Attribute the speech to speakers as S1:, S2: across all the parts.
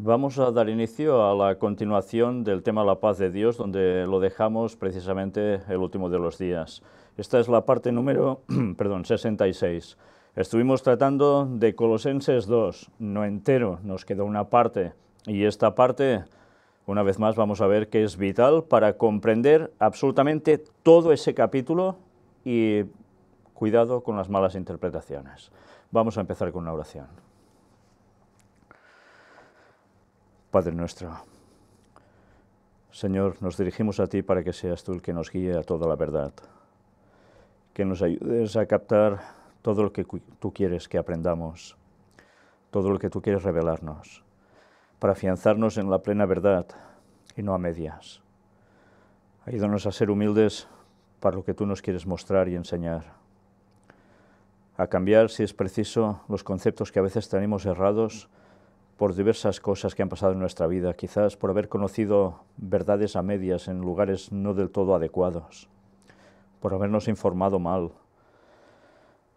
S1: Vamos a dar inicio a la continuación del tema La paz de Dios, donde lo dejamos precisamente el último de los días. Esta es la parte número 66. Estuvimos tratando de Colosenses 2, no entero, nos quedó una parte, y esta parte, una vez más, vamos a ver que es vital para comprender absolutamente todo ese capítulo y cuidado con las malas interpretaciones. Vamos a empezar con una oración. Padre nuestro, Señor, nos dirigimos a ti para que seas tú el que nos guíe a toda la verdad, que nos ayudes a captar todo lo que tú quieres que aprendamos, todo lo que tú quieres revelarnos, para afianzarnos en la plena verdad y no a medias. Ayúdanos a ser humildes para lo que tú nos quieres mostrar y enseñar, a cambiar, si es preciso, los conceptos que a veces tenemos errados por diversas cosas que han pasado en nuestra vida, quizás por haber conocido verdades a medias en lugares no del todo adecuados, por habernos informado mal,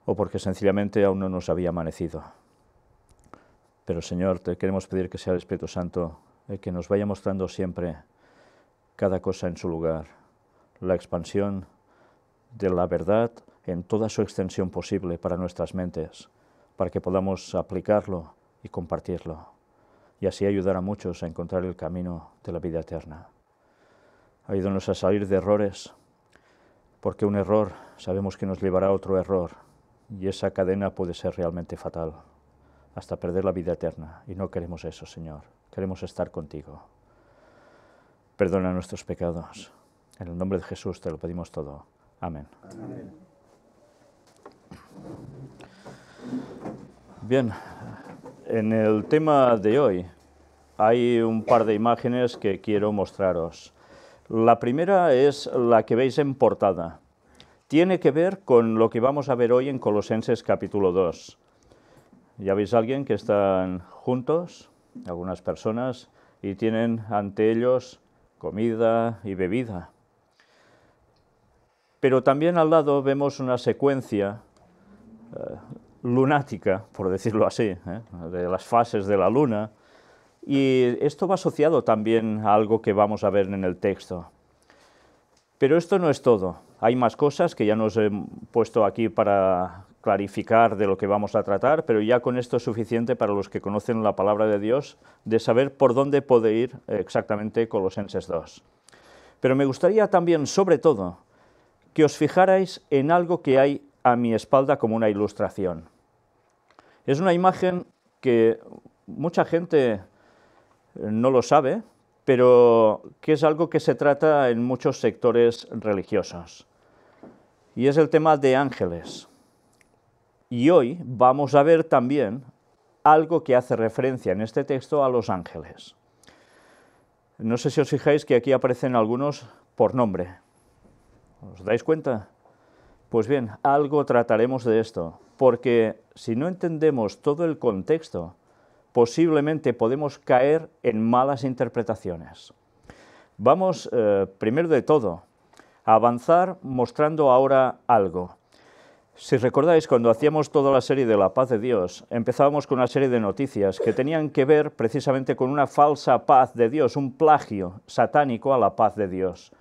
S1: o porque sencillamente aún no nos había amanecido. Pero Señor, te queremos pedir que sea el Espíritu Santo el que nos vaya mostrando siempre cada cosa en su lugar, la expansión de la verdad en toda su extensión posible para nuestras mentes, para que podamos aplicarlo y compartirlo, y así ayudar a muchos a encontrar el camino de la vida eterna. Ayúdanos a salir de errores, porque un error sabemos que nos llevará a otro error, y esa cadena puede ser realmente fatal, hasta perder la vida eterna, y no queremos eso, Señor. Queremos estar contigo. Perdona nuestros pecados. En el nombre de Jesús te lo pedimos todo. Amén. Amén. Bien. En el tema de hoy hay un par de imágenes que quiero mostraros. La primera es la que veis en portada. Tiene que ver con lo que vamos a ver hoy en Colosenses capítulo 2. Ya veis a alguien que están juntos, algunas personas, y tienen ante ellos comida y bebida. Pero también al lado vemos una secuencia lunática, por decirlo así, de las fases de la luna, y esto va asociado también a algo que vamos a ver en el texto. Pero esto no es todo, hay más cosas que ya nos he puesto aquí para clarificar de lo que vamos a tratar, pero ya con esto es suficiente para los que conocen la palabra de Dios, de saber por dónde puede ir exactamente Colosenses 2. Pero me gustaría también, sobre todo, que os fijarais en algo que hay a mi espalda como una ilustración. Es una imagen que mucha gente no lo sabe, pero que es algo que se trata en muchos sectores religiosos. Y es el tema de ángeles. Y hoy vamos a ver también algo que hace referencia en este texto a los ángeles. No sé si os fijáis que aquí aparecen algunos por nombre. ¿Os dais cuenta? Pues bien, algo trataremos de esto, porque si no entendemos todo el contexto, posiblemente podemos caer en malas interpretaciones. Vamos, primero de todo, a avanzar mostrando ahora algo. Si recordáis, cuando hacíamos toda la serie de la paz de Dios, empezábamos con una serie de noticias que tenían que ver precisamente con una falsa paz de Dios, un plagio satánico a la paz de Dios.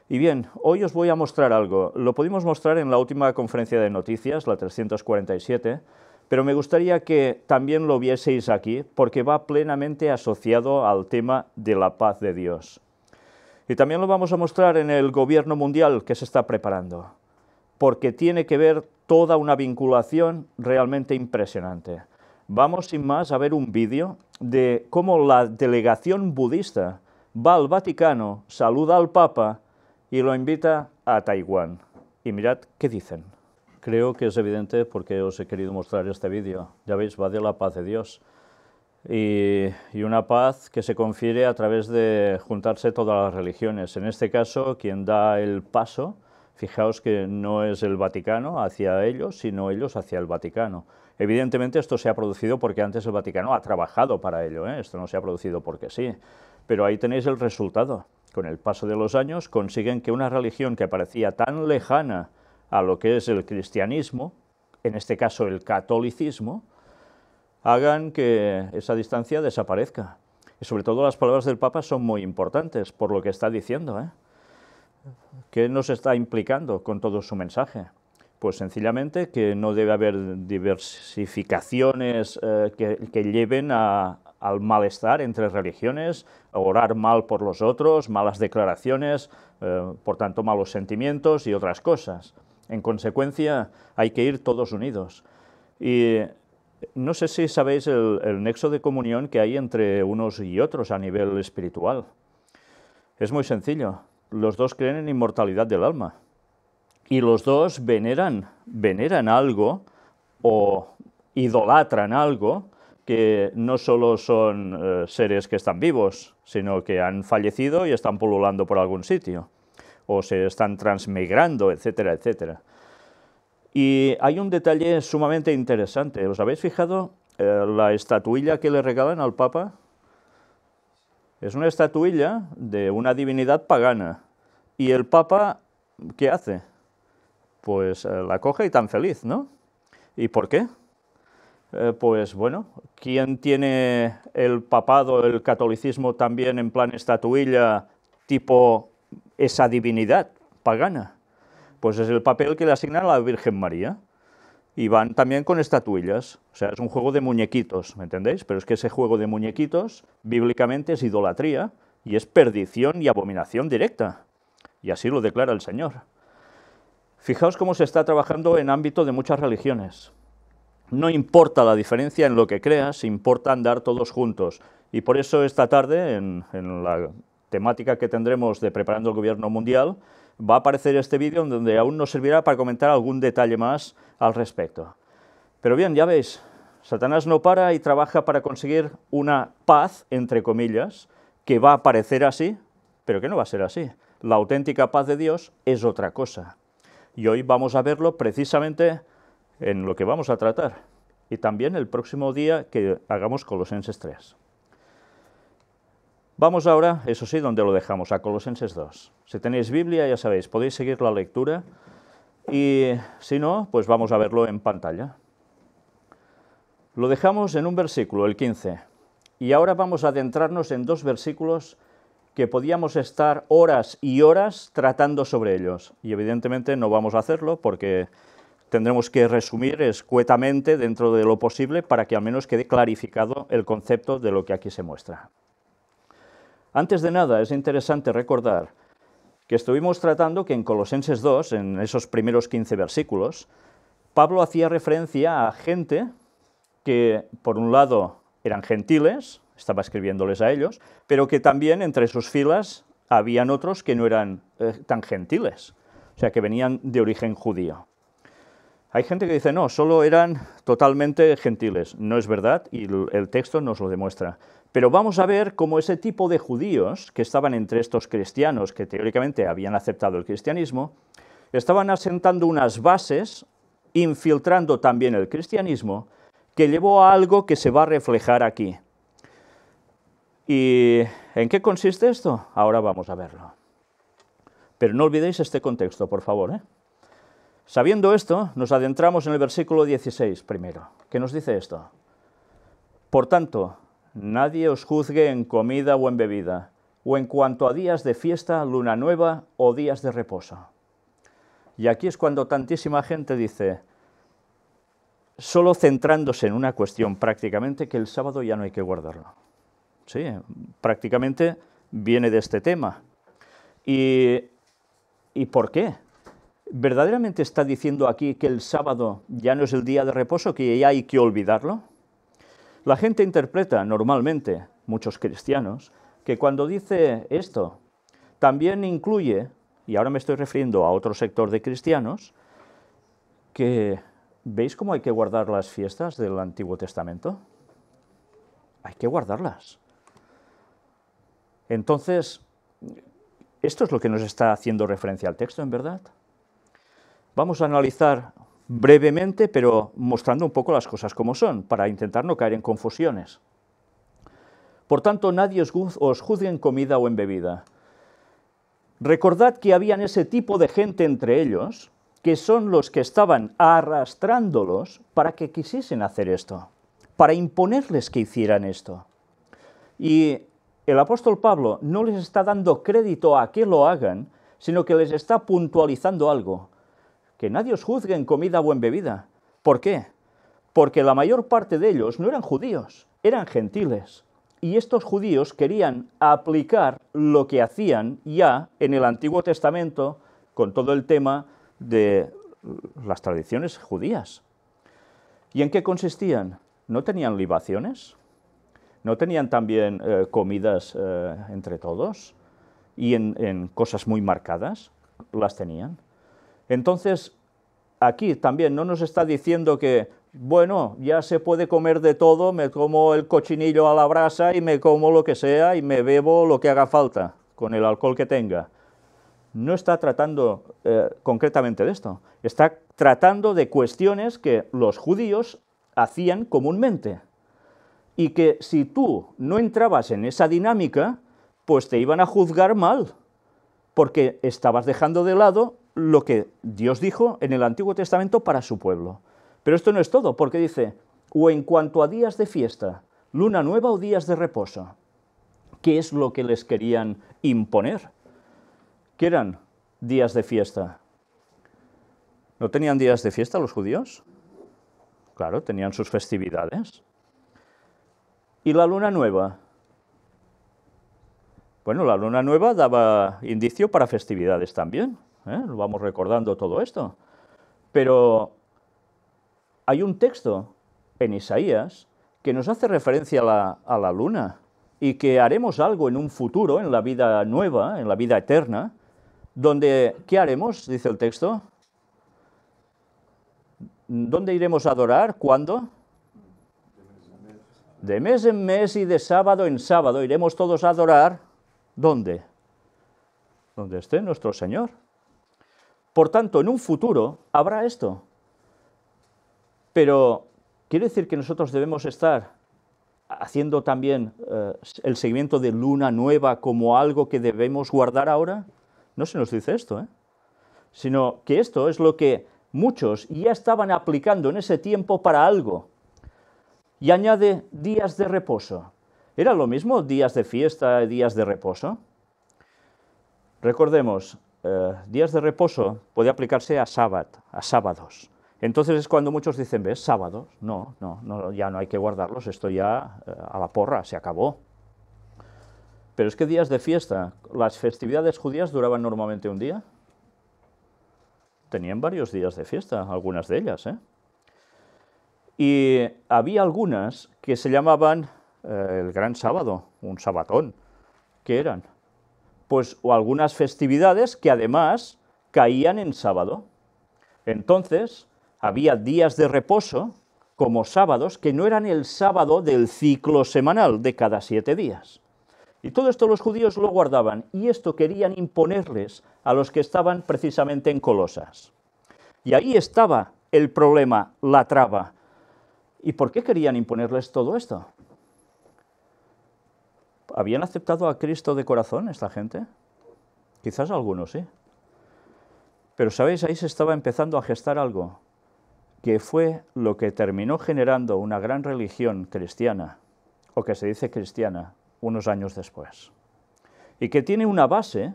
S1: Y bien, hoy os voy a mostrar algo. Lo pudimos mostrar en la última conferencia de noticias, la 347, pero me gustaría que también lo vieseis aquí, porque va plenamente asociado al tema de la paz de Dios. Y también lo vamos a mostrar en el gobierno mundial que se está preparando, porque tiene que ver toda una vinculación realmente impresionante. Vamos, sin más, a ver un vídeo de cómo la delegación budista va al Vaticano, saluda al Papa y lo invita a Taiwán. Y mirad qué dicen. Creo que es evidente porque os he querido mostrar este vídeo. Ya veis, va de la paz de Dios. Y una paz que se confiere a través de juntarse todas las religiones. En este caso, quien da el paso, fijaos que no es el Vaticano hacia ellos, sino ellos hacia el Vaticano. Evidentemente esto se ha producido porque antes el Vaticano ha trabajado para ello, esto no se ha producido porque sí. Pero ahí tenéis el resultado. Con el paso de los años consiguen que una religión que parecía tan lejana a lo que es el cristianismo, en este caso el catolicismo, hagan que esa distancia desaparezca. Y sobre todo las palabras del Papa son muy importantes por lo que está diciendo, ¿eh? ¿Qué nos está implicando con todo su mensaje? Pues sencillamente que no debe haber diversificaciones que lleven al malestar entre religiones, a orar mal por los otros, malas declaraciones, por tanto malos sentimientos y otras cosas. En consecuencia, hay que ir todos unidos. Y no sé si sabéis el nexo de comunión que hay entre unos y otros a nivel espiritual. Es muy sencillo. Los dos creen en inmortalidad del alma. Y los dos veneran algo o idolatran algo que no solo son seres que están vivos, sino que han fallecido y están pululando por algún sitio, o se están transmigrando, etcétera, etcétera. Y hay un detalle sumamente interesante. ¿Os habéis fijado la estatuilla que le regalan al Papa? Es una estatuilla de una divinidad pagana. Y el Papa, ¿qué hace? Pues la coge y tan feliz, ¿no? ¿Y por qué? Pues bueno, ¿quién tiene el papado, el catolicismo también en plan estatuilla tipo esa divinidad pagana? Pues es el papel que le asignan a la Virgen María. Y van también con estatuillas, o sea, es un juego de muñequitos, ¿me entendéis? Pero es que ese juego de muñequitos, bíblicamente, es idolatría y es perdición y abominación directa. Y así lo declara el Señor. Fijaos cómo se está trabajando en ámbito de muchas religiones. No importa la diferencia en lo que creas, importa andar todos juntos. Y por eso esta tarde, en la temática que tendremos de Preparando el Gobierno Mundial, va a aparecer este vídeo donde aún nos servirá para comentar algún detalle más al respecto. Pero bien, ya veis, Satanás no para y trabaja para conseguir una paz, entre comillas, que va a parecer así, pero que no va a ser así. La auténtica paz de Dios es otra cosa. Y hoy vamos a verlo precisamente en lo que vamos a tratar. Y también el próximo día que hagamos Colosenses 3. Vamos ahora, eso sí, donde lo dejamos, a Colosenses 2. Si tenéis Biblia, ya sabéis, podéis seguir la lectura. Y si no, pues vamos a verlo en pantalla. Lo dejamos en un versículo, el 15. Y ahora vamos a adentrarnos en dos versículos que podíamos estar horas y horas tratando sobre ellos. Y evidentemente no vamos a hacerlo porque tendremos que resumir escuetamente dentro de lo posible para que al menos quede clarificado el concepto de lo que aquí se muestra. Antes de nada, es interesante recordar que estuvimos tratando que en Colosenses 2, en esos primeros 15 versículos, Pablo hacía referencia a gente que, por un lado, eran gentiles, estaba escribiéndoles a ellos, pero que también entre sus filas habían otros que no eran tan gentiles, o sea, que venían de origen judío. Hay gente que dice, no, solo eran totalmente gentiles. No es verdad y el texto nos lo demuestra. Pero vamos a ver cómo ese tipo de judíos que estaban entre estos cristianos, que teóricamente habían aceptado el cristianismo, estaban asentando unas bases, infiltrando también el cristianismo, que llevó a algo que se va a reflejar aquí. ¿Y en qué consiste esto? Ahora vamos a verlo. Pero no olvidéis este contexto, por favor, ¿eh? Sabiendo esto, nos adentramos en el versículo 16 primero, que nos dice esto. Por tanto, nadie os juzgue en comida o en bebida, o en cuanto a días de fiesta, luna nueva o días de reposo. Y aquí es cuando tantísima gente dice, solo centrándose en una cuestión prácticamente, que el sábado ya no hay que guardarlo. Sí, prácticamente viene de este tema. ¿Y por qué? ¿Verdaderamente está diciendo aquí que el sábado ya no es el día de reposo, que ya hay que olvidarlo? La gente interpreta normalmente, muchos cristianos, que cuando dice esto, también incluye, y ahora me estoy refiriendo a otro sector de cristianos, que ¿veis cómo hay que guardar las fiestas del Antiguo Testamento? Hay que guardarlas. Entonces, ¿esto es lo que nos está haciendo referencia al texto, en verdad? Vamos a analizar brevemente, pero mostrando un poco las cosas como son, para intentar no caer en confusiones. Por tanto, nadie os juzgue en comida o en bebida. Recordad que habían ese tipo de gente entre ellos, que son los que estaban arrastrándolos para que quisiesen hacer esto, para imponerles que hicieran esto. Y el apóstol Pablo no les está dando crédito a que lo hagan, sino que les está puntualizando algo. Que nadie os juzgue en comida o en bebida. ¿Por qué? Porque la mayor parte de ellos no eran judíos, eran gentiles. Y estos judíos querían aplicar lo que hacían ya en el Antiguo Testamento con todo el tema de las tradiciones judías. ¿Y en qué consistían? ¿No tenían libaciones? ¿No tenían también comidas entre todos? ¿Y en cosas muy marcadas? Las tenían. Entonces, aquí también no nos está diciendo que, bueno, ya se puede comer de todo, me como el cochinillo a la brasa y me como lo que sea y me bebo lo que haga falta, con el alcohol que tenga. No está tratando concretamente de esto. Está tratando de cuestiones que los judíos hacían comúnmente. Y que si tú no entrabas en esa dinámica, pues te iban a juzgar mal, porque estabas dejando de lado lo que Dios dijo en el Antiguo Testamento para su pueblo. Pero esto no es todo, porque dice, o en cuanto a días de fiesta, luna nueva o días de reposo. ¿Qué es lo que les querían imponer? ¿Qué eran días de fiesta? ¿No tenían días de fiesta los judíos? Claro, tenían sus festividades. ¿Y la luna nueva? Bueno, la luna nueva daba indicio para festividades también, lo vamos recordando todo esto. Pero hay un texto en Isaías que nos hace referencia a la luna y que haremos algo en un futuro, en la vida nueva, en la vida eterna, donde, ¿qué haremos? Dice el texto. ¿Dónde iremos a adorar? ¿Cuándo? De mes en mes y de sábado en sábado iremos todos a adorar. ¿Dónde? Donde esté nuestro Señor. Por tanto, en un futuro habrá esto. Pero, ¿quiere decir que nosotros debemos estar haciendo también el seguimiento de luna nueva como algo que debemos guardar ahora? No se nos dice esto, sino que esto es lo que muchos ya estaban aplicando en ese tiempo para algo. Y añade días de reposo. ¿Era lo mismo días de fiesta y días de reposo? Recordemos, días de reposo puede aplicarse a sábados. Entonces es cuando muchos dicen, ¿ves? Sábados, no, ya no hay que guardarlos, esto ya a la porra, se acabó. Pero es que días de fiesta, las festividades judías duraban normalmente un día. Tenían varios días de fiesta, algunas de ellas, Y había algunas que se llamaban el Gran Sábado, un sabatón. ¿Qué eran? Pues o algunas festividades que además caían en sábado. Entonces, había días de reposo como sábados que no eran el sábado del ciclo semanal de cada 7 días. Y todo esto los judíos lo guardaban, y esto querían imponerles a los que estaban precisamente en Colosas. Y ahí estaba el problema, la traba. ¿Y por qué querían imponerles todo esto? ¿Habían aceptado a Cristo de corazón esta gente? Quizás algunos, sí. Pero, ¿sabéis? Ahí se estaba empezando a gestar algo, que fue lo que terminó generando una gran religión cristiana, o que se dice cristiana, unos años después. Y que tiene una base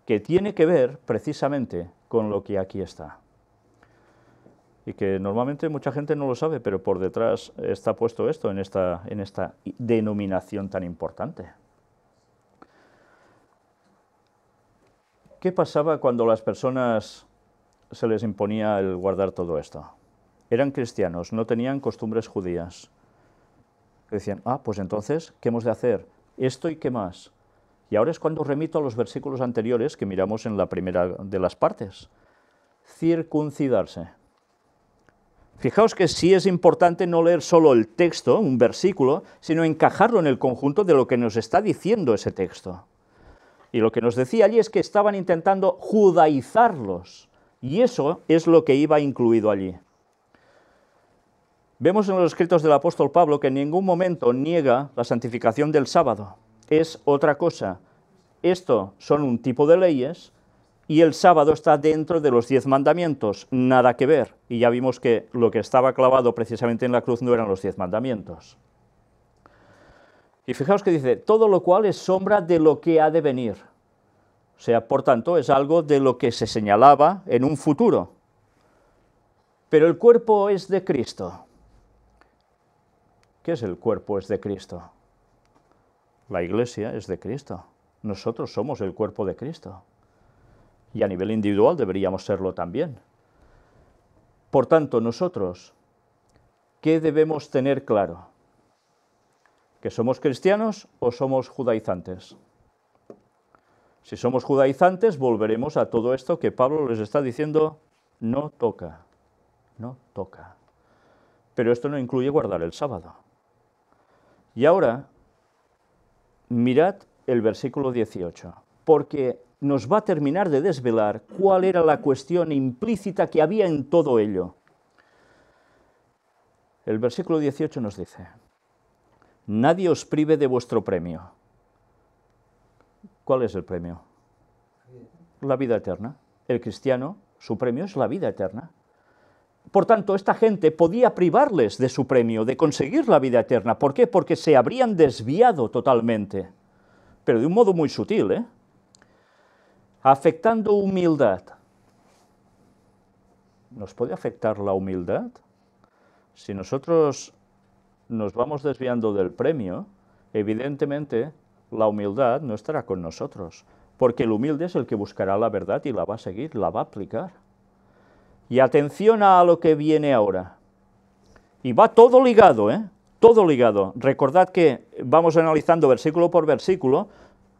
S1: que tiene que ver precisamente con lo que aquí está. Y que normalmente mucha gente no lo sabe, pero por detrás está puesto esto en esta denominación tan importante. ¿Qué pasaba cuando a las personas se les imponía el guardar todo esto? Eran cristianos, no tenían costumbres judías. Decían, pues entonces, ¿qué hemos de hacer? Esto y qué más. Y ahora es cuando remito a los versículos anteriores que miramos en la primera de las partes. Circuncidarse. Fijaos que sí es importante no leer solo el texto, un versículo, sino encajarlo en el conjunto de lo que nos está diciendo ese texto. Y lo que nos decía allí es que estaban intentando judaizarlos, y eso es lo que iba incluido allí. Vemos en los escritos del apóstol Pablo que en ningún momento niega la santificación del sábado. Es otra cosa. Esto son un tipo de leyes, y el sábado está dentro de los 10 mandamientos, nada que ver. Y ya vimos que lo que estaba clavado precisamente en la cruz no eran los 10 mandamientos. Y fijaos que dice, todo lo cual es sombra de lo que ha de venir. O sea, por tanto, es algo de lo que se señalaba en un futuro. Pero el cuerpo es de Cristo. ¿Qué es el cuerpo es de Cristo? La Iglesia es de Cristo. Nosotros somos el cuerpo de Cristo. Y a nivel individual deberíamos serlo también. Por tanto, nosotros, ¿qué debemos tener claro? ¿Que somos cristianos o somos judaizantes? Si somos judaizantes, volveremos a todo esto que Pablo les está diciendo, no toca, no toca. Pero esto no incluye guardar el sábado. Y ahora, mirad el versículo 18, porque nos va a terminar de desvelar cuál era la cuestión implícita que había en todo ello. El versículo 18 nos dice, nadie os prive de vuestro premio. ¿Cuál es el premio? La vida eterna. El cristiano, su premio es la vida eterna. Por tanto, esta gente podía privarles de su premio, de conseguir la vida eterna. ¿Por qué? Porque se habrían desviado totalmente, pero de un modo muy sutil, ¿eh? Afectando humildad. ¿Nos puede afectar la humildad? Si nosotros nos vamos desviando del premio, evidentemente la humildad no estará con nosotros, porque el humilde es el que buscará la verdad y la va a seguir, la va a aplicar. Y atención a lo que viene ahora. Y va todo ligado, ¿eh? Todo ligado. Recordad que vamos analizando versículo por versículo,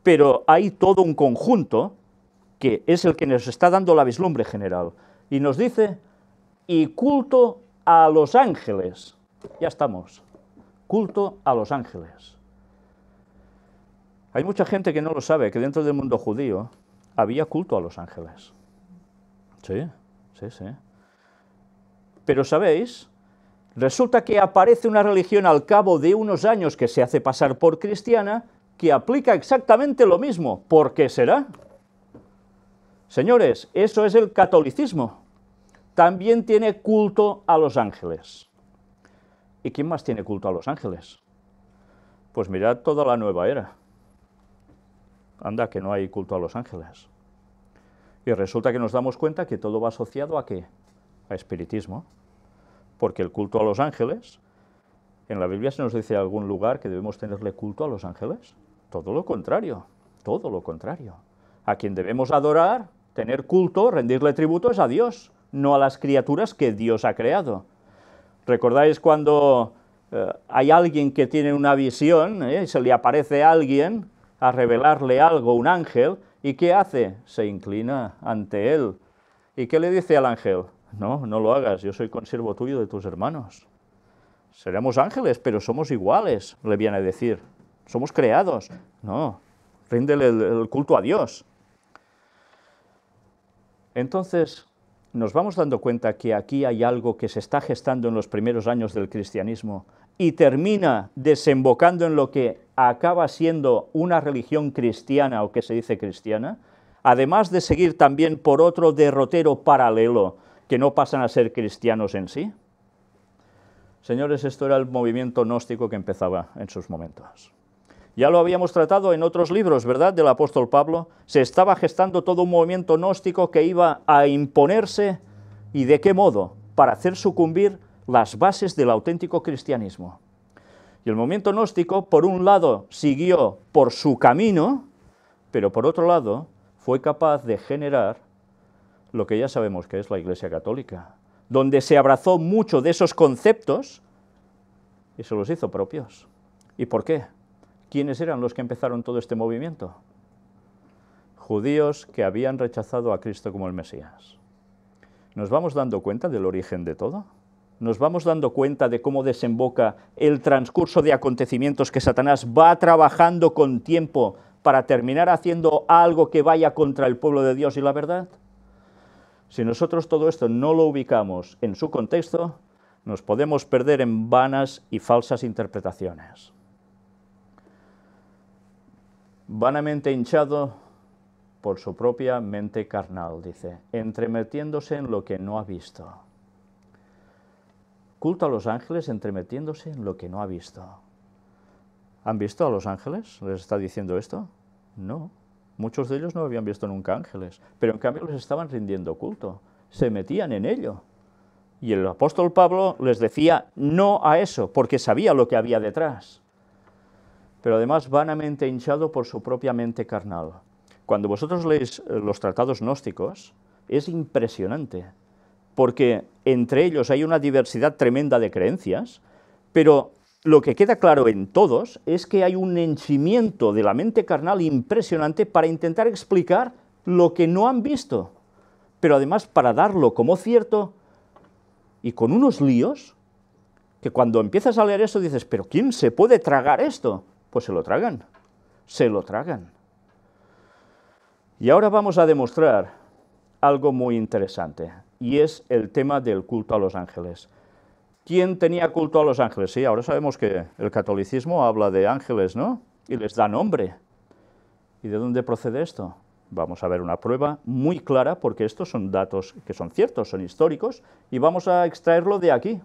S1: pero hay todo un conjunto que es el que nos está dando la vislumbre general. Y nos dice, y culto a los ángeles. Ya estamos. Culto a los ángeles. Hay mucha gente que no lo sabe, que dentro del mundo judío había culto a los ángeles. Sí, sí, sí. Pero, ¿sabéis? Resulta que aparece una religión al cabo de unos años que se hace pasar por cristiana, que aplica exactamente lo mismo. ¿Por qué será? Señores, eso es el catolicismo. También tiene culto a los ángeles. ¿Y quién más tiene culto a los ángeles? Pues mirad toda la nueva era. Anda, que no hay culto a los ángeles. Y resulta que nos damos cuenta que todo va asociado ¿a qué? A espiritismo. Porque el culto a los ángeles, en la Biblia se nos dice en algún lugar que debemos tenerle culto a los ángeles. Todo lo contrario, todo lo contrario. A quien debemos adorar, tener culto, rendirle tributo es a Dios, no a las criaturas que Dios ha creado. ¿Recordáis cuando hay alguien que tiene una visión, se le aparece a alguien a revelarle algo, un ángel, y ¿qué hace? Se inclina ante él. ¿Y qué le dice al ángel? No, no lo hagas, yo soy consiervo tuyo de tus hermanos. Seremos ángeles, pero somos iguales, le viene a decir. Somos creados. No, ríndele el culto a Dios. Entonces, nos vamos dando cuenta que aquí hay algo que se está gestando en los primeros años del cristianismo y termina desembocando en lo que acaba siendo una religión cristiana o que se dice cristiana, además de seguir también por otro derrotero paralelo que no pasan a ser cristianos en sí. Señores, esto era el movimiento gnóstico que empezaba en sus momentos. Ya lo habíamos tratado en otros libros, ¿verdad?, del apóstol Pablo. Se estaba gestando todo un movimiento gnóstico que iba a imponerse, ¿y de qué modo? Para hacer sucumbir las bases del auténtico cristianismo. Y el movimiento gnóstico, por un lado, siguió por su camino, pero por otro lado, fue capaz de generar lo que ya sabemos que es la Iglesia Católica, donde se abrazó mucho de esos conceptos y se los hizo propios. ¿Y por qué? ¿Quiénes eran los que empezaron todo este movimiento? Judíos que habían rechazado a Cristo como el Mesías. ¿Nos vamos dando cuenta del origen de todo? ¿Nos vamos dando cuenta de cómo desemboca el transcurso de acontecimientos que Satanás va trabajando con tiempo para terminar haciendo algo que vaya contra el pueblo de Dios y la verdad? Si nosotros todo esto no lo ubicamos en su contexto, nos podemos perder en vanas y falsas interpretaciones. Vanamente hinchado por su propia mente carnal, dice, entremetiéndose en lo que no ha visto. Culto a los ángeles entremetiéndose en lo que no ha visto. ¿Han visto a los ángeles? ¿Les está diciendo esto? No. Muchos de ellos no habían visto nunca ángeles, pero en cambio les estaban rindiendo culto. Se metían en ello. Y el apóstol Pablo les decía no a eso, porque sabía lo que había detrás. Pero además vanamente hinchado por su propia mente carnal. Cuando vosotros leéis los tratados gnósticos, es impresionante, porque entre ellos hay una diversidad tremenda de creencias, pero lo que queda claro en todos es que hay un henchimiento de la mente carnal impresionante para intentar explicar lo que no han visto, pero además para darlo como cierto, y con unos líos, que cuando empiezas a leer eso dices, ¿pero quién se puede tragar esto? Pues se lo tragan, se lo tragan. Y ahora vamos a demostrar algo muy interesante, y es el tema del culto a los ángeles. ¿Quién tenía culto a los ángeles? Sí, ahora sabemos que el catolicismo habla de ángeles, ¿no? Y les da nombre. ¿Y de dónde procede esto? Vamos a ver una prueba muy clara, porque estos son datos que son ciertos, son históricos, y vamos a extraerlo de aquí.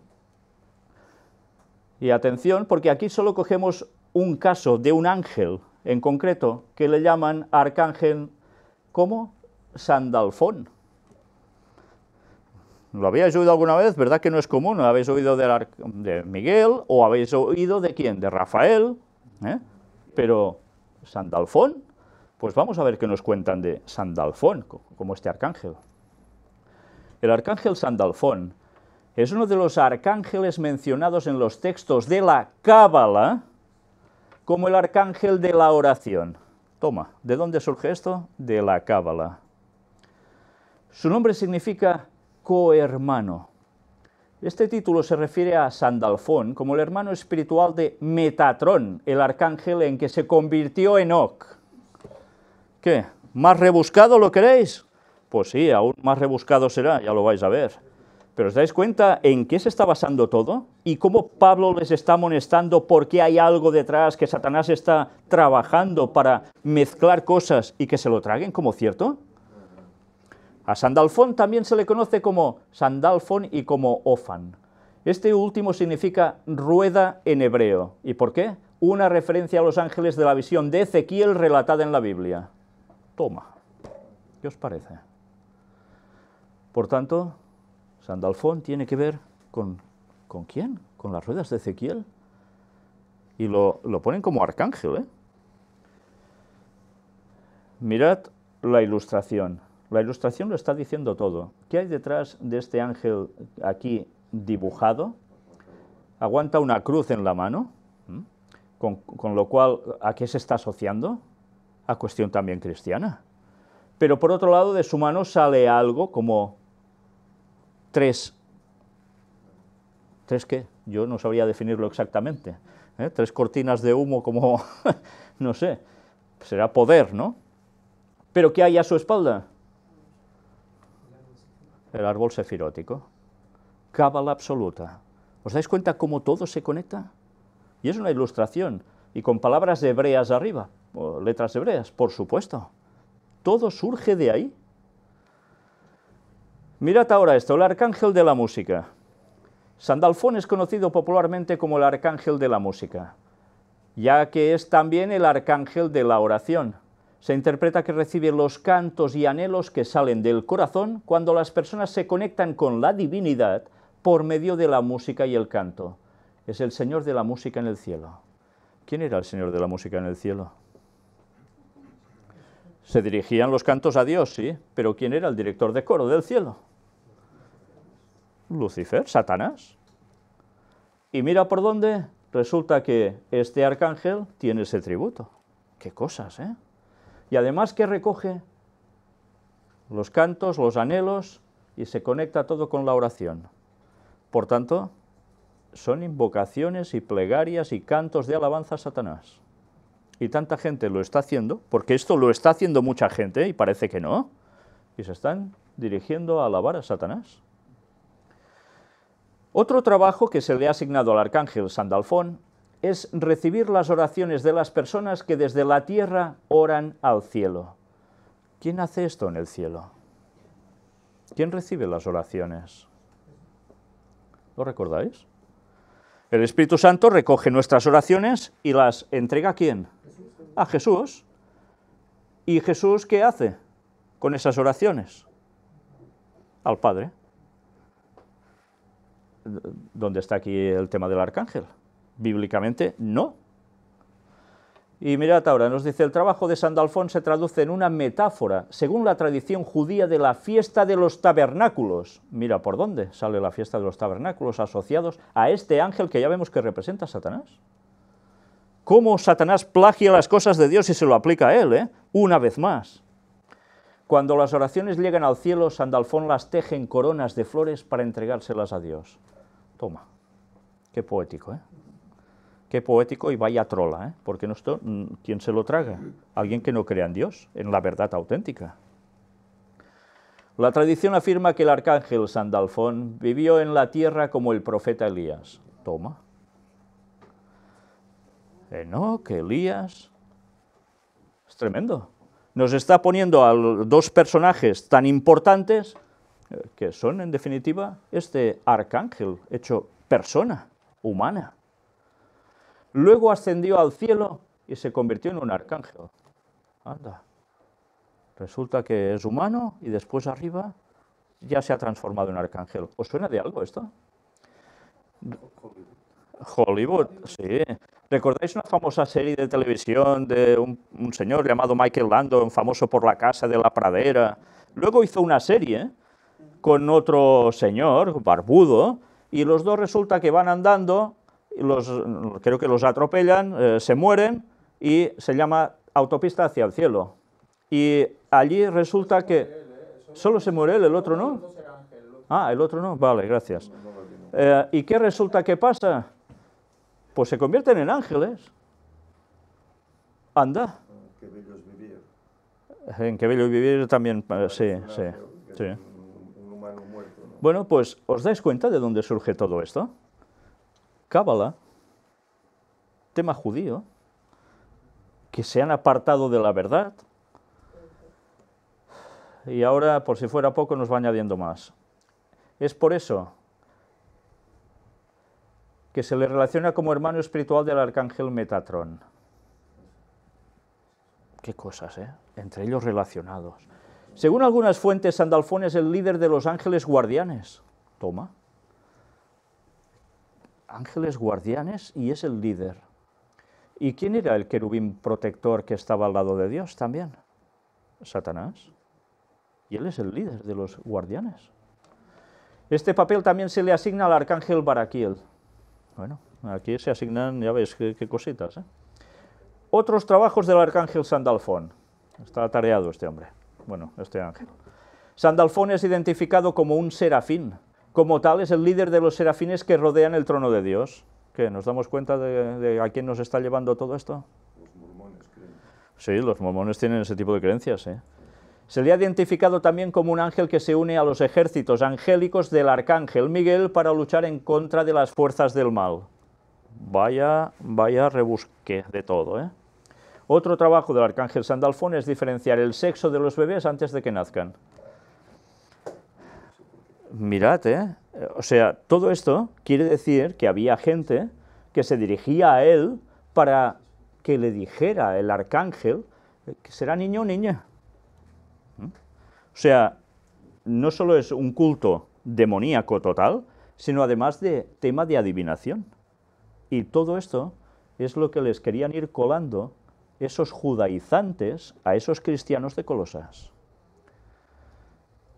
S1: Y atención, porque aquí solo cogemos un caso de un ángel en concreto, que le llaman arcángel, ¿cómo? Sandalfón. ¿Lo habéis oído alguna vez? ¿Verdad que no es común? ¿Habéis oído de Miguel o habéis oído de quién? De Rafael, ¿eh? Pero Sandalfón, pues vamos a ver qué nos cuentan de Sandalfón, como este arcángel. El arcángel Sandalfón es uno de los arcángeles mencionados en los textos de la Cábala como el arcángel de la oración. Toma, ¿de dónde surge esto? De la Cábala. Su nombre significa cohermano. Este título se refiere a Sandalfón como el hermano espiritual de Metatrón, el arcángel en que se convirtió Enoc. ¿Qué? ¿Más rebuscado lo queréis? Pues sí, aún más rebuscado será, ya lo vais a ver. Pero ¿os dais cuenta en qué se está basando todo? ¿Y cómo Pablo les está amonestando porque hay algo detrás que Satanás está trabajando para mezclar cosas y que se lo traguen como cierto? A Sandalfón también se le conoce como Sandalfón y como Ofan. Este último significa rueda en hebreo. ¿Y por qué? Una referencia a los ángeles de la visión de Ezequiel relatada en la Biblia. Toma, ¿qué os parece? Por tanto, Sandalfón tiene que ver ¿con quién? Con las ruedas de Ezequiel. Y lo ponen como arcángel, ¿eh? Mirad la ilustración. La ilustración lo está diciendo todo. ¿Qué hay detrás de este ángel aquí dibujado? Aguanta una cruz en la mano, con lo cual, ¿a qué se está asociando? A cuestión también cristiana. Pero por otro lado, de su mano sale algo como ¿tres qué? Yo no sabría definirlo exactamente. Tres cortinas de humo como, no sé, será poder, ¿no? ¿Pero qué hay a su espalda? El árbol sefirótico. Cábala absoluta. ¿Os dais cuenta cómo todo se conecta? Y es una ilustración, y con palabras hebreas arriba, o letras hebreas, por supuesto. Todo surge de ahí. Mirad ahora esto, el arcángel de la música. Sandalfón es conocido popularmente como el arcángel de la música, ya que es también el arcángel de la oración. Se interpreta que recibe los cantos y anhelos que salen del corazón cuando las personas se conectan con la divinidad por medio de la música y el canto. Es el Señor de la música en el cielo. ¿Quién era el Señor de la música en el cielo? Se dirigían los cantos a Dios, sí, pero ¿quién era el director de coro del cielo? Lucifer, Satanás. Y mira por dónde resulta que este arcángel tiene ese tributo. ¡Qué cosas, eh! Y además que recoge los cantos, los anhelos, y se conecta todo con la oración. Por tanto, son invocaciones y plegarias y cantos de alabanza a Satanás. Y tanta gente lo está haciendo, porque esto lo está haciendo mucha gente, y parece que no, y se están dirigiendo a alabar a Satanás. Otro trabajo que se le ha asignado al arcángel Sandalfón es recibir las oraciones de las personas que desde la tierra oran al cielo. ¿Quién hace esto en el cielo? ¿Quién recibe las oraciones? ¿Lo recordáis? El Espíritu Santo recoge nuestras oraciones y las entrega ¿a quién? A Jesús. ¿Y Jesús qué hace con esas oraciones? Al Padre. ¿Dónde está aquí el tema del arcángel? Bíblicamente, no. Y mirad ahora, nos dice, el trabajo de Sandalfón se traduce en una metáfora, según la tradición judía, de la fiesta de los tabernáculos. Mira por dónde sale la fiesta de los tabernáculos asociados a este ángel que ya vemos que representa a Satanás. Cómo Satanás plagia las cosas de Dios y se lo aplica a él, una vez más. Cuando las oraciones llegan al cielo, Sandalfón las teje en coronas de flores para entregárselas a Dios. Toma, qué poético, Qué poético y vaya trola, porque no esto, ¿quién se lo traga? Alguien que no crea en Dios, en la verdad auténtica. La tradición afirma que el arcángel Sandalfón vivió en la tierra como el profeta Elías. Toma. Enoc, Elías. Es tremendo. Nos está poniendo a dos personajes tan importantes que son, en definitiva, este arcángel hecho persona humana. Luego ascendió al cielo y se convirtió en un arcángel. Anda. Resulta que es humano y después arriba ya se ha transformado en arcángel. ¿Os suena de algo esto? Hollywood, sí. ¿Recordáis una famosa serie de televisión de un señor llamado Michael Landon, famoso por La casa de la pradera? Luego hizo una serie con otro señor, barbudo, y los dos resulta que van andando, creo que los atropellan, se mueren, y se llama Autopista hacia el cielo. Y allí resulta que solo se muere él, el otro no. Ah, el otro no, vale, gracias. ¿Y qué resulta que pasa? Pues se convierten en ángeles. Anda.
S2: Qué bello es vivir.
S1: En qué bello vivir también, sí.
S2: Un humano muerto, ¿no?
S1: Bueno, pues, ¿os dais cuenta de dónde surge todo esto? Cábala, tema judío, que se han apartado de la verdad, y ahora, por si fuera poco, nos va añadiendo más. Es por eso que se le relaciona como hermano espiritual del arcángel Metatrón. Qué cosas, entre ellos relacionados. Según algunas fuentes, Sandalfón es el líder de los ángeles guardianes. Toma. Ángeles guardianes y es el líder. ¿Y quién era el querubín protector que estaba al lado de Dios también? Satanás. Y él es el líder de los guardianes. Este papel también se le asigna al arcángel Baraquiel. Bueno, aquí se asignan, ya veis, qué cositas. Otros trabajos del arcángel Sandalfón. Está atareado este hombre. Bueno, este ángel. Sandalfón es identificado como un serafín. Como tal, es el líder de los serafines que rodean el trono de Dios. ¿Qué? ¿Nos damos cuenta de a quién nos está llevando todo esto?
S2: Los mormones creen.
S1: Sí, los mormones tienen ese tipo de creencias, Se le ha identificado también como un ángel que se une a los ejércitos angélicos del arcángel Miguel para luchar en contra de las fuerzas del mal. Vaya rebusque de todo, Otro trabajo del arcángel Sandalfón es diferenciar el sexo de los bebés antes de que nazcan. Mirad, o sea, todo esto quiere decir que había gente que se dirigía a él para que le dijera el arcángel que será niño o niña. O sea, no solo es un culto demoníaco total, sino además de tema de adivinación. Y todo esto es lo que les querían ir colando esos judaizantes a esos cristianos de Colosas.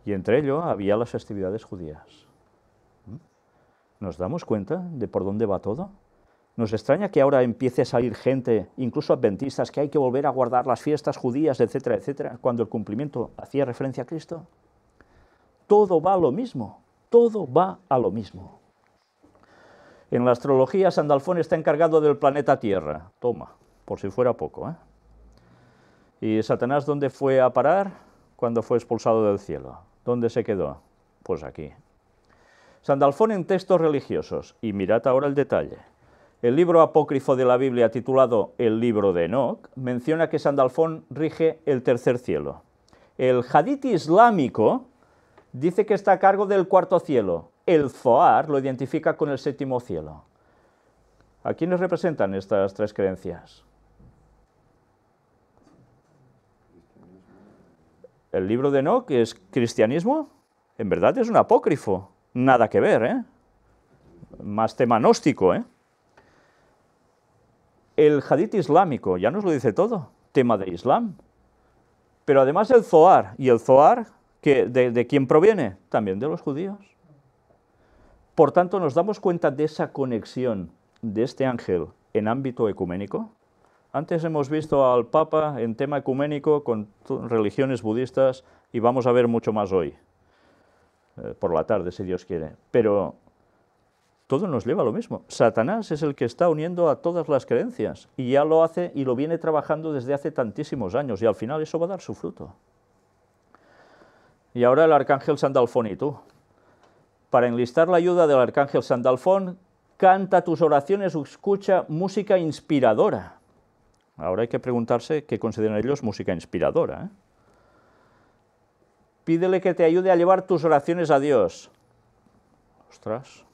S1: Y entre ello había las festividades judías. ¿Nos damos cuenta de por dónde va todo? ¿Nos extraña que ahora empiece a salir gente, incluso adventistas, que hay que volver a guardar las fiestas judías, etcétera, etcétera, cuando el cumplimiento hacía referencia a Cristo? Todo va a lo mismo, todo va a lo mismo. En la astrología, Sandalfón está encargado del planeta Tierra. Toma, por si fuera poco, ¿Y Satanás dónde fue a parar? Cuando fue expulsado del cielo. ¿Dónde se quedó? Pues aquí. Sandalfón en textos religiosos. Y mirad ahora el detalle. El libro apócrifo de la Biblia, titulado El libro de Enoc, menciona que Sandalfón rige el tercer cielo. El hadith islámico dice que está a cargo del cuarto cielo. El Zohar lo identifica con el séptimo cielo. ¿A quiénes representan estas tres creencias? El libro de Enoc es cristianismo, en verdad es un apócrifo, nada que ver, ¿eh? Más tema gnóstico, ¿eh? El hadith islámico, ya nos lo dice todo, tema de Islam. Pero además el Zohar, ¿y el Zohar de quién proviene? También de los judíos. Por tanto, nos damos cuenta de esa conexión de este ángel en ámbito ecuménico. Antes hemos visto al Papa en tema ecuménico con religiones budistas y vamos a ver mucho más hoy, por la tarde, si Dios quiere. Pero todo nos lleva a lo mismo. Satanás es el que está uniendo a todas las creencias y ya lo hace y lo viene trabajando desde hace tantísimos años y al final eso va a dar su fruto. Y ahora el arcángel Sandalfón y tú. Para enlistar la ayuda del arcángel Sandalfón, canta tus oraciones o escucha música inspiradora. Ahora hay que preguntarse qué consideran ellos música inspiradora, ¿eh? Pídele que te ayude a llevar tus oraciones a Dios. Ostras.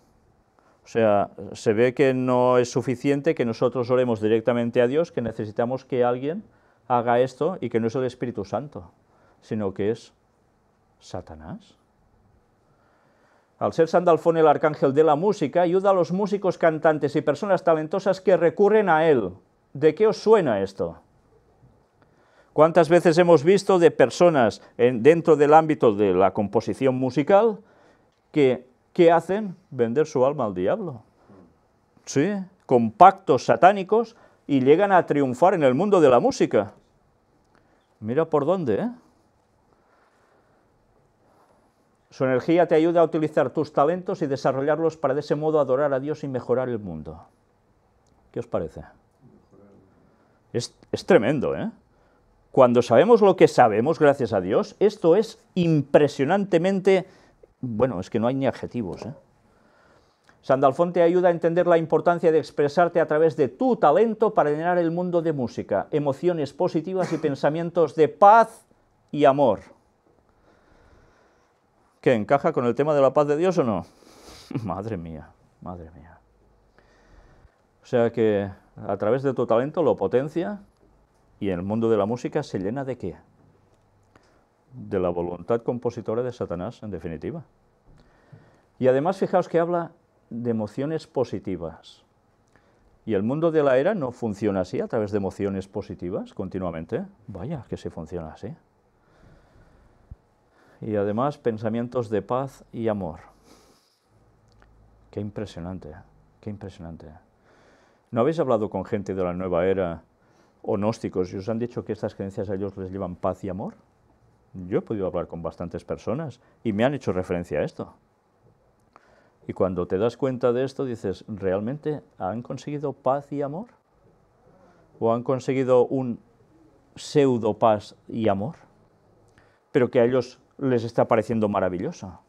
S1: O sea, se ve que no es suficiente que nosotros oremos directamente a Dios, que necesitamos que alguien haga esto y que no es el Espíritu Santo, sino que es Satanás. Al ser Sandalfón el arcángel de la música, ayuda a los músicos, cantantes y personas talentosas que recurren a él. ¿De qué os suena esto? ¿Cuántas veces hemos visto de personas dentro del ámbito de la composición musical que ¿qué hacen? Vender su alma al diablo. Sí, con pactos satánicos y llegan a triunfar en el mundo de la música. Mira por dónde, ¿eh? Su energía te ayuda a utilizar tus talentos y desarrollarlos para de ese modo adorar a Dios y mejorar el mundo. ¿Qué os parece? Es tremendo, ¿eh? Cuando sabemos lo que sabemos, gracias a Dios, esto es impresionantemente... Bueno, es que no hay ni adjetivos, ¿eh? Sandalfón te ayuda a entender la importancia de expresarte a través de tu talento para llenar el mundo de música, emociones positivas y pensamientos de paz y amor. ¿Qué, encaja con el tema de la paz de Dios o no? Madre mía, madre mía. O sea que a través de tu talento lo potencia y en el mundo de la música se llena ¿de qué? De la voluntad compositora de Satanás, en definitiva. Y además, fijaos que habla de emociones positivas. Y el mundo de la era no funciona así, a través de emociones positivas, continuamente. Vaya, que sí funciona así. Y además, pensamientos de paz y amor. Qué impresionante, qué impresionante. ¿No habéis hablado con gente de la nueva era o gnósticos y os han dicho que estas creencias a ellos les llevan paz y amor? Yo he podido hablar con bastantes personas y me han hecho referencia a esto. Y cuando te das cuenta de esto, dices, ¿realmente han conseguido paz y amor? ¿O han conseguido un pseudo paz y amor? Pero que a ellos les está pareciendo maravilloso.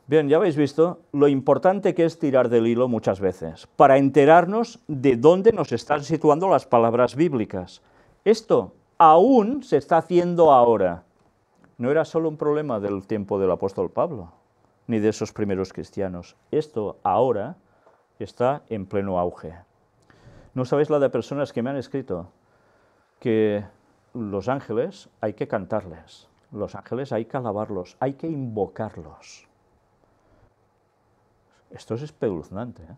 S1: Bien, ya habéis visto lo importante que es tirar del hilo muchas veces, para enterarnos de dónde nos están situando las palabras bíblicas. Esto aún se está haciendo ahora. No era solo un problema del tiempo del apóstol Pablo, ni de esos primeros cristianos. Esto ahora está en pleno auge. No sabéis la de personas que me han escrito que los ángeles hay que cantarles, los ángeles hay que alabarlos, hay que invocarlos. Esto es espeluznante, ¿eh?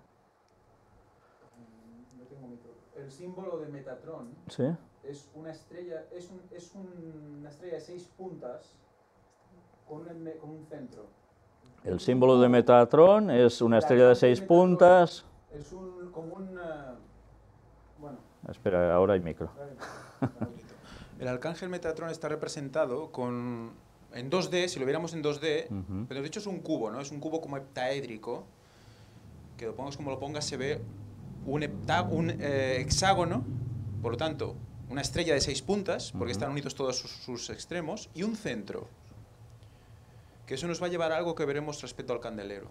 S3: No tengo micro. El símbolo de Metatron,
S1: ¿Sí?
S3: es una estrella, una estrella de 6 puntas con un centro.
S1: El símbolo de Metatron es una estrella de 6 puntas.
S3: Es como un... bueno.
S1: Espera, ahora hay micro.
S3: El arcángel Metatron está representado en 2D, si lo viéramos en 2D, pero de hecho es un cubo, ¿no? Es un cubo como heptaédrico, que lo pongas como lo pongas, se ve un hexágono, por lo tanto, una estrella de 6 puntas, porque están unidos todos sus extremos, y un centro. Que eso nos va a llevar a algo que veremos respecto al candelero.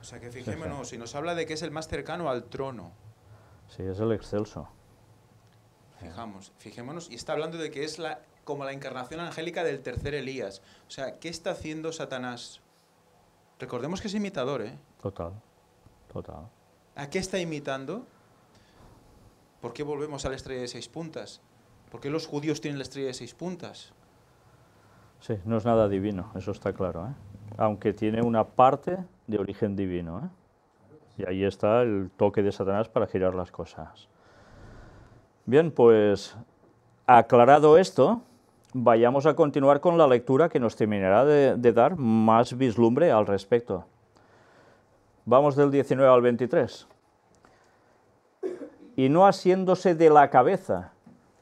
S3: O sea que fijémonos, si nos habla de que es el más cercano al trono.
S1: Sí, es el excelso.
S3: Fijémonos, y está hablando de que es como la encarnación angélica del tercer Elías. O sea, ¿qué está haciendo Satanás? Recordemos que es imitador, ¿eh?
S1: Total. Total.
S3: ¿A qué está imitando? ¿Por qué volvemos a la estrella de 6 puntas? ¿Por qué los judíos tienen la estrella de 6 puntas?
S1: Sí, no es nada divino, eso está claro, ¿eh? Aunque tiene una parte de origen divino, ¿eh? Y ahí está el toque de Satanás para girar las cosas. Bien, pues aclarado esto, vayamos a continuar con la lectura que nos terminará de dar más vislumbre al respecto. Vamos del 19 al 23. Y no asiéndose de la cabeza,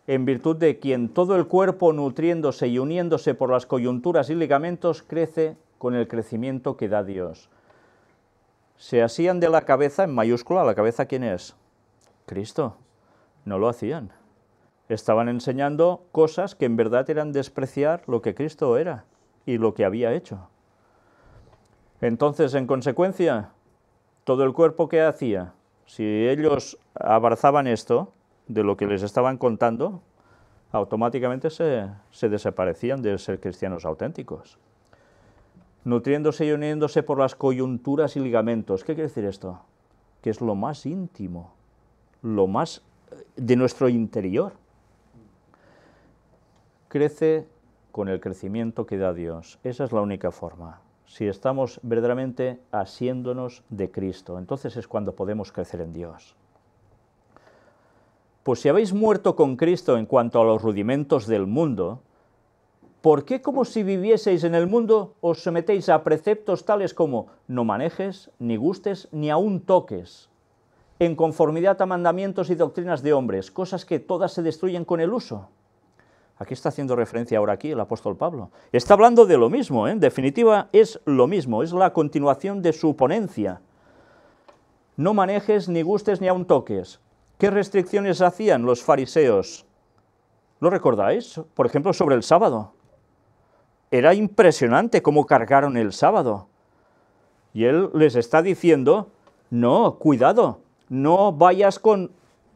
S1: en virtud de quien todo el cuerpo, nutriéndose y uniéndose por las coyunturas y ligamentos, crece con el crecimiento que da Dios. Se asían de la cabeza, en mayúscula, ¿la cabeza quién es? Cristo. No lo hacían. Estaban enseñando cosas que en verdad eran despreciar lo que Cristo era y lo que había hecho. Entonces, en consecuencia, todo el cuerpo que hacía, si ellos abrazaban esto, de lo que les estaban contando, automáticamente se desaparecían de ser cristianos auténticos. Nutriéndose y uniéndose por las coyunturas y ligamentos. ¿Qué quiere decir esto? Que es lo más íntimo, lo más de nuestro interior. Crece con el crecimiento que da Dios. Esa es la única forma. Si estamos verdaderamente asiéndonos de Cristo, entonces es cuando podemos crecer en Dios. Pues si habéis muerto con Cristo en cuanto a los rudimentos del mundo, ¿por qué como si vivieseis en el mundo os sometéis a preceptos tales como no manejes, ni gustes, ni aun toques, en conformidad a mandamientos y doctrinas de hombres, cosas que todas se destruyen con el uso? Aquí está haciendo referencia ahora aquí el apóstol Pablo. Está hablando de lo mismo, ¿eh? En definitiva es lo mismo, es la continuación de su ponencia. No manejes, ni gustes, ni aun toques. ¿Qué restricciones hacían los fariseos? ¿Lo recordáis? Por ejemplo, sobre el sábado. Era impresionante cómo cargaron el sábado. Y él les está diciendo, no, cuidado, no vayas con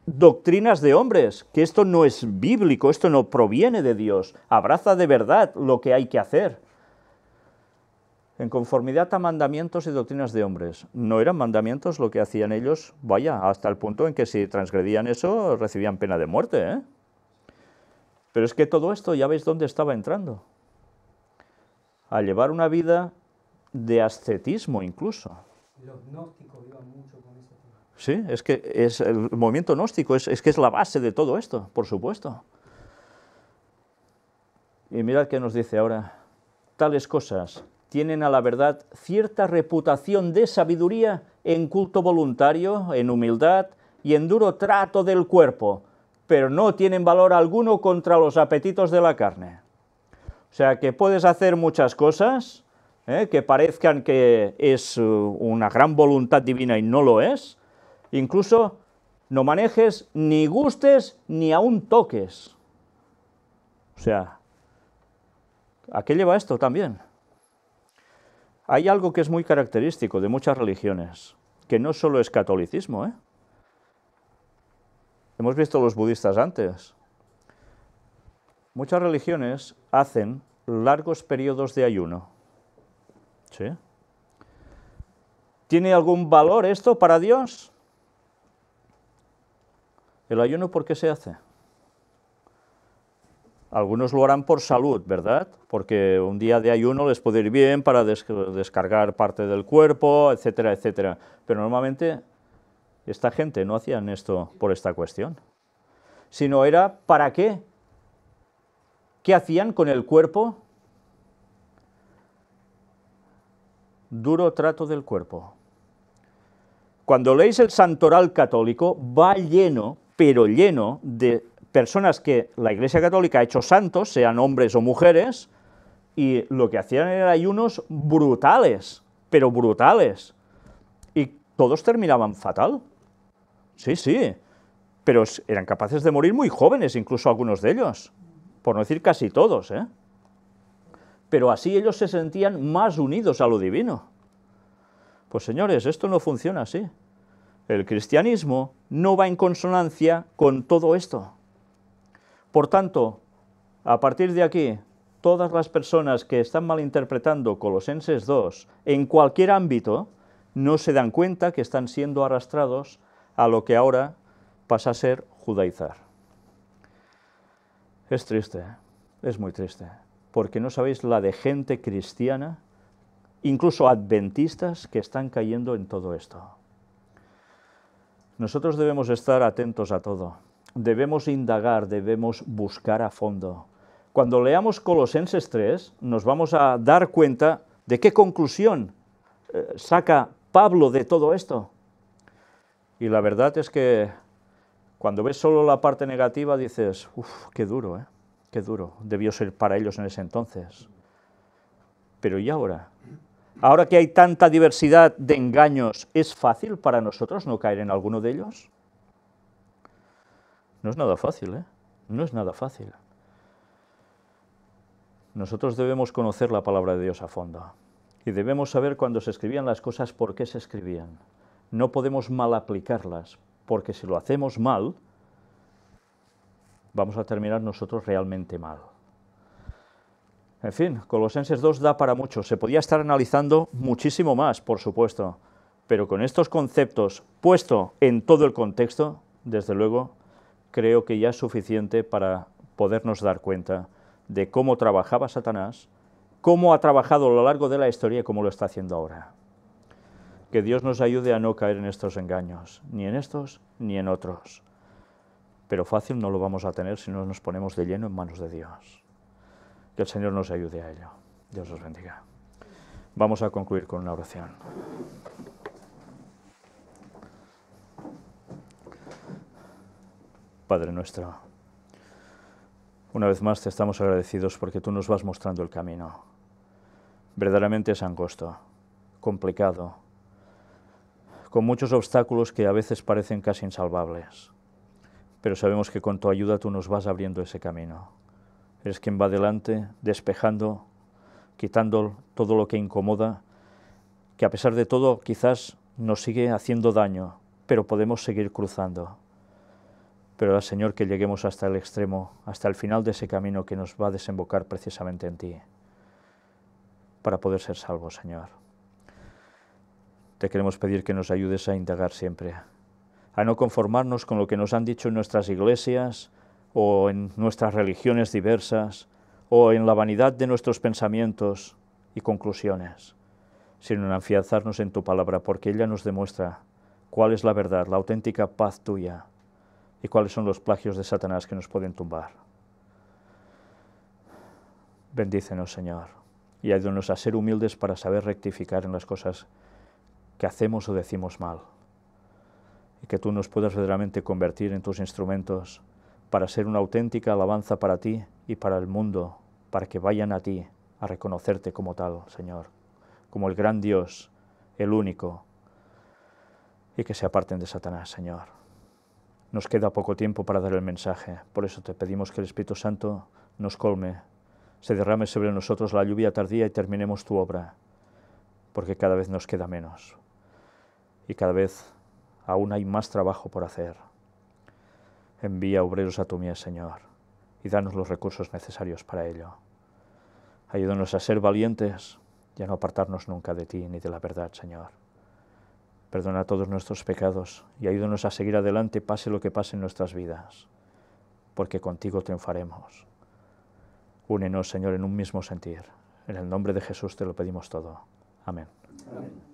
S1: doctrinas de hombres, que esto no es bíblico, esto no proviene de Dios. Abraza de verdad lo que hay que hacer. En conformidad a mandamientos y doctrinas de hombres. No eran mandamientos lo que hacían ellos, vaya, hasta el punto en que si transgredían eso, recibían pena de muerte, ¿eh? Pero es que todo esto, ya veis dónde estaba entrando. A llevar una vida de ascetismo incluso.
S4: Los gnósticos iban mucho con ese tema.
S1: Sí, es que es el movimiento gnóstico, es que es la base de todo esto, por supuesto. Y mirad qué nos dice ahora. Tales cosas tienen a la verdad cierta reputación de sabiduría en culto voluntario, en humildad y en duro trato del cuerpo, pero no tienen valor alguno contra los apetitos de la carne. O sea que puedes hacer muchas cosas, que parezcan que es una gran voluntad divina y no lo es. Incluso no manejes, ni gustes, ni aun toques. O sea, ¿a qué lleva esto también? Hay algo que es muy característico de muchas religiones, que no solo es catolicismo, ¿eh? Hemos visto los budistas antes. Muchas religiones hacen largos periodos de ayuno. ¿Sí? ¿Tiene algún valor esto para Dios? ¿El ayuno por qué se hace? Algunos lo harán por salud, ¿verdad? Porque un día de ayuno les puede ir bien para descargar parte del cuerpo, etcétera, etcétera. Pero normalmente esta gente no hacían esto por esta cuestión, sino era ¿para qué? ¿Qué hacían con el cuerpo? Duro trato del cuerpo. Cuando leéis el santoral católico, va lleno, pero lleno de personas que la Iglesia Católica ha hecho santos, sean hombres o mujeres, y lo que hacían eran ayunos brutales, pero brutales. Y todos terminaban fatal. Sí, sí, pero eran capaces de morir muy jóvenes, incluso algunos de ellos, por no decir casi todos, ¿eh? Pero así ellos se sentían más unidos a lo divino. Pues señores, esto no funciona así. El cristianismo no va en consonancia con todo esto. Por tanto, a partir de aquí, todas las personas que están malinterpretando Colosenses 2 en cualquier ámbito, no se dan cuenta que están siendo arrastrados a lo que ahora pasa a ser judaizar. Es triste, es muy triste, porque no sabéis la de gente cristiana, incluso adventistas, que están cayendo en todo esto. Nosotros debemos estar atentos a todo, debemos indagar, debemos buscar a fondo. Cuando leamos Colosenses 3, nos vamos a dar cuenta de qué conclusión saca Pablo de todo esto. Y la verdad es que cuando ves solo la parte negativa dices, uff, qué duro, qué duro, debió ser para ellos en ese entonces. Pero ¿y ahora? Ahora que hay tanta diversidad de engaños, ¿es fácil para nosotros no caer en alguno de ellos? No es nada fácil, no es nada fácil. Nosotros debemos conocer la palabra de Dios a fondo y debemos saber cuando se escribían las cosas por qué se escribían. No podemos mal aplicarlas, porque si lo hacemos mal, vamos a terminar nosotros realmente mal. En fin, Colosenses 2 da para mucho. Se podía estar analizando muchísimo más, por supuesto, pero con estos conceptos puesto en todo el contexto, desde luego, creo que ya es suficiente para podernos dar cuenta de cómo trabajaba Satanás, cómo ha trabajado a lo largo de la historia y cómo lo está haciendo ahora. Que Dios nos ayude a no caer en estos engaños, ni en estos ni en otros. Pero fácil no lo vamos a tener si no nos ponemos de lleno en manos de Dios. Que el Señor nos ayude a ello. Dios os bendiga. Vamos a concluir con una oración. Padre nuestro, una vez más te estamos agradecidos porque tú nos vas mostrando el camino. Verdaderamente es angosto, complicado, con muchos obstáculos que a veces parecen casi insalvables. Pero sabemos que con tu ayuda tú nos vas abriendo ese camino. Eres quien va adelante, despejando, quitando todo lo que incomoda, que a pesar de todo quizás nos sigue haciendo daño, pero podemos seguir cruzando. Pero, Señor, que lleguemos hasta el extremo, hasta el final de ese camino que nos va a desembocar precisamente en ti, para poder ser salvos, Señor. Te queremos pedir que nos ayudes a indagar siempre, a no conformarnos con lo que nos han dicho en nuestras iglesias o en nuestras religiones diversas o en la vanidad de nuestros pensamientos y conclusiones, sino en afianzarnos en tu palabra, porque ella nos demuestra cuál es la verdad, la auténtica paz tuya y cuáles son los plagios de Satanás que nos pueden tumbar. Bendícenos, Señor, y ayúdanos a ser humildes para saber rectificar en las cosas que hacemos o decimos mal, y que tú nos puedas verdaderamente convertir en tus instrumentos para ser una auténtica alabanza para ti y para el mundo, para que vayan a ti a reconocerte como tal, Señor, como el gran Dios, el único, y que se aparten de Satanás, Señor. Nos queda poco tiempo para dar el mensaje, por eso te pedimos que el Espíritu Santo nos colme, se derrame sobre nosotros la lluvia tardía y terminemos tu obra, porque cada vez nos queda menos y cada vez aún hay más trabajo por hacer. Envía obreros a tu mies, Señor, y danos los recursos necesarios para ello. Ayúdanos a ser valientes y a no apartarnos nunca de ti ni de la verdad, Señor. Perdona todos nuestros pecados y ayúdanos a seguir adelante pase lo que pase en nuestras vidas, porque contigo triunfaremos. Únenos, Señor, en un mismo sentir. En el nombre de Jesús te lo pedimos todo. Amén.
S4: Amén.